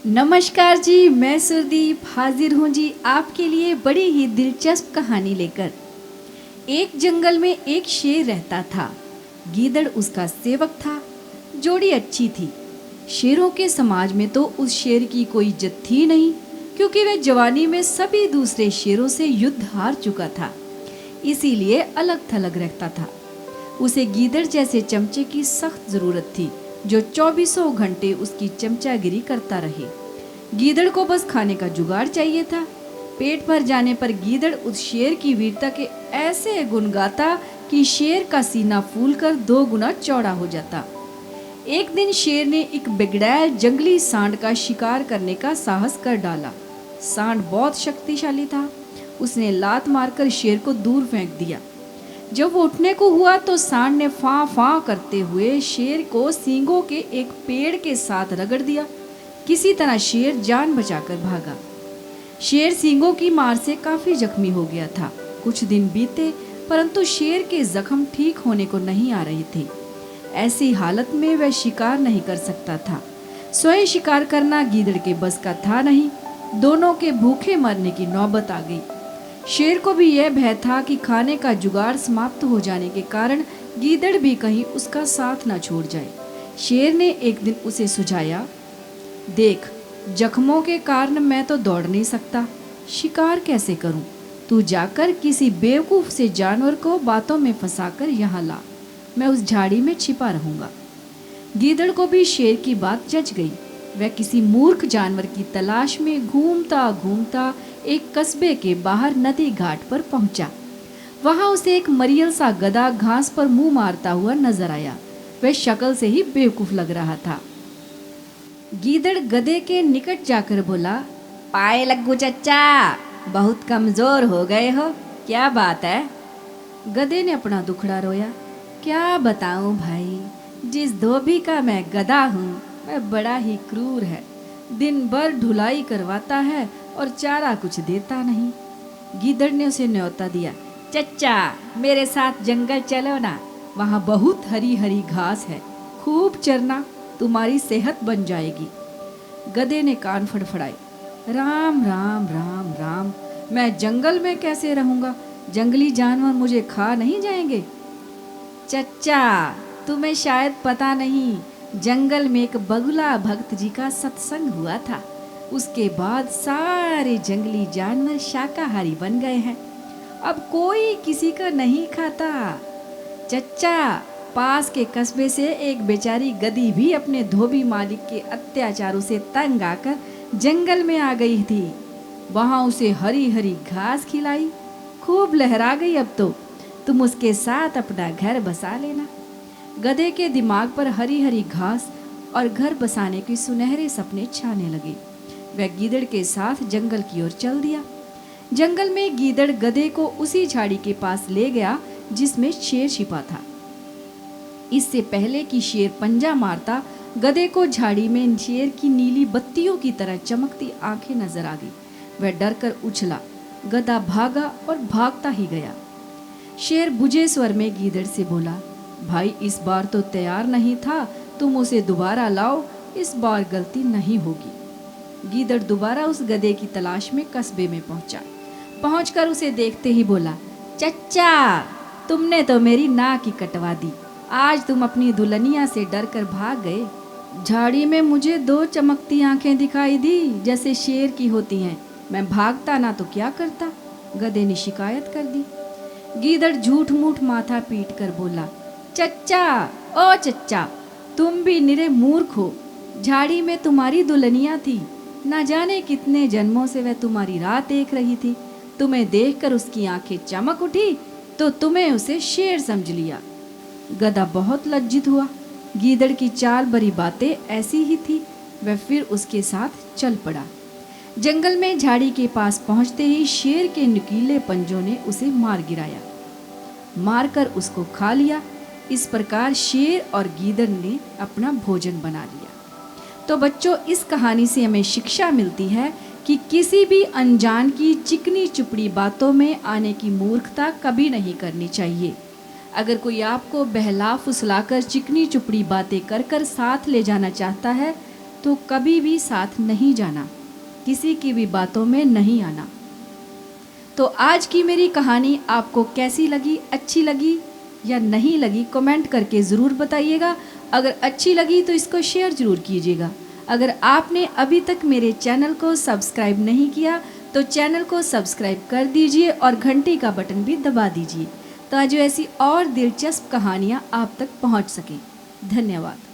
नमस्कार जी, मैं सुरदीप हाजिर हूँ जी आपके लिए बड़ी ही दिलचस्प कहानी लेकर। एक जंगल में एक शेर रहता था। गीदड़ उसका सेवक था। जोड़ी अच्छी थी। शेरों के समाज में तो उस शेर की कोई इज्जत थी नहीं, क्योंकि वह जवानी में सभी दूसरे शेरों से युद्ध हार चुका था। इसीलिए अलग थलग रहता था। उसे गीदड़ जैसे चमचे की सख्त जरूरत थी, जो 24 घंटे उसकी चमचागिरी करता रहे। गीदड़ को बस खाने का जुगाड़ चाहिए था। पेट भर जाने पर गीदड़ उस शेर की वीरता के ऐसे गुण गाता कि शेर का सीना फूलकर 2 गुना चौड़ा हो जाता। एक दिन शेर ने एक बिगड़ैल जंगली सांड का शिकार करने का साहस कर डाला। सांड बहुत शक्तिशाली था। उसने लात मारकर शेर को दूर फेंक दिया। जब वो उठने को हुआ तो सांड ने फां फां करते हुए शेर को सींगों के एक पेड़ के साथ रगड़ दिया। किसी तरह शेर जान बचाकर भागा। शेर सींगों की मार से काफी जख्मी हो गया था। कुछ दिन बीते, परंतु शेर के जख्म ठीक होने को नहीं आ रहे थे। ऐसी हालत में वह शिकार नहीं कर सकता था। स्वयं शिकार करना गीदड़ के बस का था नहीं। दोनों के भूखे मरने की नौबत आ गई। शेर को भी यह भय था कि खाने का जुगाड़ समाप्त हो जाने के कारण गीदड़ भी कहीं उसका साथ न छोड़ जाए। शेर ने एक दिन उसे सुझाया, देख, जख्मों के कारण मैं तो दौड़ नहीं सकता, शिकार कैसे करूं? तू जाकर किसी बेवकूफ से जानवर को बातों में फंसाकर यहाँ ला। मैं उस झाड़ी में छिपा रहूंगा। गीदड़ को भी शेर की बात जच गई। वह किसी मूर्ख जानवर की तलाश में घूमता घूमता एक कस्बे के बाहर नदी घाट पर पहुंचा। वहां उसे एक मरियल सा गधा घास पर मुंह मारता हुआ नजर आया। वह शक्ल से ही बेवकूफ लग रहा था। गीदड़ गधे के निकट जाकर बोला, पाए लग्गू चच्चा, बहुत कमजोर हो गए हो, क्या बात है? गधे ने अपना दुखड़ा रोया। क्या बताऊं भाई, जिस धोबी का मैं गधा हूँ वह बड़ा ही क्रूर है। दिन भर ढुलाई करवाता है और चारा कुछ देता नहीं। गीदड़ ने उसे न्योता दिया, चच्चा मेरे साथ जंगल चलो ना, वहाँ बहुत हरी हरी घास है, खूब चरना, तुम्हारी सेहत बन जाएगी। गधे ने कान फड़फड़ाए, राम राम राम राम, मैं जंगल में कैसे रहूंगा? जंगली जानवर मुझे खा नहीं जाएंगे। चच्चा तुम्हें शायद पता नहीं, जंगल में एक बगुला भक्त जी का सत्संग हुआ था। उसके बाद सारे जंगली जानवर शाकाहारी बन गए हैं। अब कोई किसी का नहीं खाता। चच्चा, पास के कस्बे से एक बेचारी गधी भी अपने धोबी मालिक के अत्याचारों से तंग आकर जंगल में आ गई थी। वहां उसे हरी हरी घास खिलाई, खूब लहरा गई। अब तो तुम उसके साथ अपना घर बसा लेना। गधे के दिमाग पर हरी हरी घास और घर बसाने के सुनहरे सपने छाने लगे। वह गीदड़ के साथ जंगल की ओर चल दिया। जंगल में गीदड़ गधे को उसी झाड़ी के पास ले गया जिसमें शेर छिपा था। इससे पहले कि शेर पंजा मारता, गधे को झाड़ी में शेर की नीली बत्तियों की तरह चमकती आंखें नजर आ गई। वह डर कर उछला। गधा भागा और भागता ही गया। शेर बुझे स्वर में गीदड़ से बोला, भाई इस बार तो तैयार नहीं था, तुम उसे दोबारा लाओ, इस बार गलती नहीं होगी। गीदड़ दोबारा उस गधे की तलाश में कस्बे में पहुंचा। पहुंचकर उसे देखते ही बोला, चच्चा तुमने तो मेरी नाक ही कटवा दी। आज तुम अपनी दुल्हनिया से डरकर भाग गए। झाड़ी में मुझे 2 चमकती आंखें दिखाई दी जैसे शेर की होती हैं। मैं भागता ना तो क्या करता? गधे ने शिकायत कर दी। गीदड़ झूठ मूठ माथा पीट कर बोला, चच्चा, ओ चच्चा, तुम भी निरे मूर्ख हो। झाड़ी में तुम्हारी दुल्हनिया थी। ना जाने कितने जन्मों से वह तुम्हारी राह देख रही थी। तुम्हें देखकर उसकी आंखें चमक उठी तो तुम्हें उसे शेर समझ लिया। गधा बहुत लज्जित हुआ। गीदड़ की चाल भरी बातें ऐसी ही थी। वह फिर उसके साथ चल पड़ा। जंगल में झाड़ी के पास पहुंचते ही शेर के नुकीले पंजों ने उसे मार गिराया। मारकर उसको खा लिया। इस प्रकार शेर और गीदड़ ने अपना भोजन बना लिया। तो बच्चों, इस कहानी से हमें शिक्षा मिलती है कि किसी भी अनजान की चिकनी चुपड़ी बातों में आने की मूर्खता कभी नहीं करनी चाहिए। अगर कोई आपको बहला फुसलाकर चिकनी चुपड़ी बातें कर कर साथ ले जाना चाहता है तो कभी भी साथ नहीं जाना, किसी की भी बातों में नहीं आना। तो आज की मेरी कहानी आपको कैसी लगी, अच्छी लगी या नहीं लगी, कमेंट करके ज़रूर बताइएगा। अगर अच्छी लगी तो इसको शेयर ज़रूर कीजिएगा। अगर आपने अभी तक मेरे चैनल को सब्सक्राइब नहीं किया तो चैनल को सब्सक्राइब कर दीजिए और घंटी का बटन भी दबा दीजिए ताकि ऐसी और दिलचस्प कहानियाँ आप तक पहुँच सकें। धन्यवाद।